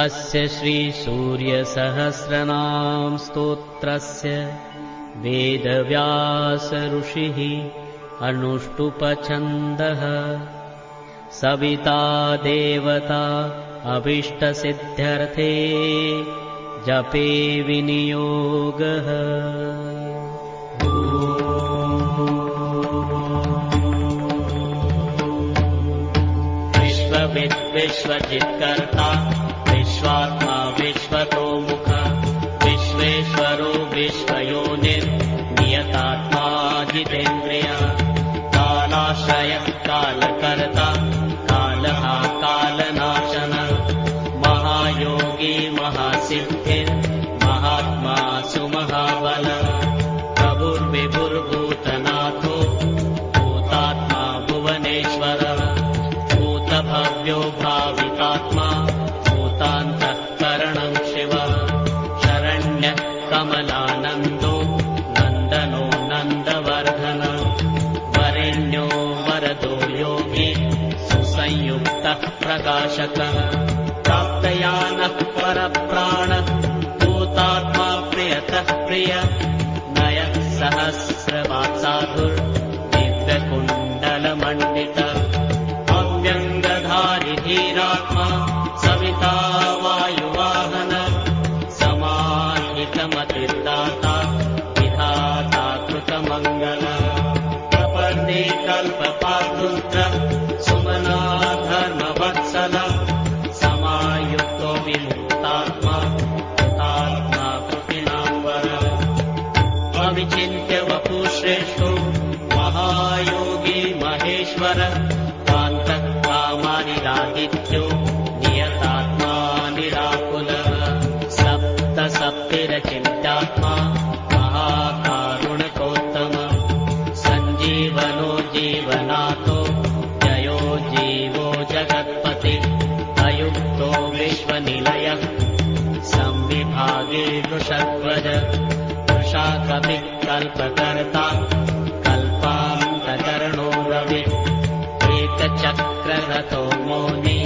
अस्य श्री सूर्यसहस्रनाम स्तोत्रस्य वेदव्यास ऋषिः अनुष्टुप् सविता देवता अभीष्टसिद्ध्यर्थे जपे विनियोगः। विश्वविद् विश्वजित्कर्ता विश्वात्मा विश्वतोमुख विश्वेश्वरो विश्वयोनिर्नियतात्मा जितेन्द्रिय कालाश्रय कालकर्ता कालः कालनाशन महायोगी महासिद्धिर् महात्मा सुमहाबल प्रभुर्विभुर्भूतनाथो भूतात्मा भुवनेश्वर भूतभव्यो भावितात्मा भूतान्तःकरणं शिव शरण्यः कमलानन्दो नन्दनो नन्दवर्धन वरेण्यो वरदो योगी सुसंयुक्तः प्रकाशकः प्राप्तयानः परप्राणः भूतात्मा प्रियतः प्रिय नयः सहस्रवात्साधुर्दिव्यकुण्डलमण्डितः अव्यङ्गधारि धीरात्मा सविता वायुवाहन समाहितमतिर्दाता विधाता कृतमङ्गल प्रपन्ने कल्पपातुत्र सुमना धर्मवत्सल समायुक्तो विमुक्तात्मा कृतात्मा कृतिनाम्बर अविचिन्त्य वपुश्रेष्ठो महायोगी महेश्वर कान्तः कामानिरादित्यो नियतात्मा निराकुलः सप्तसप्तिरचिन्त्यात्मा महाकारुणिकोत्तम सञ्जीवनो जीवनाथो जयो जीवो जगत्पति अयुक्तो विश्वनिलयः संविभागे वृषध्वज वृषाकपिः कल्पकर्ता कल्पान्तकर्णो रविः एकचक्ररथो मौनी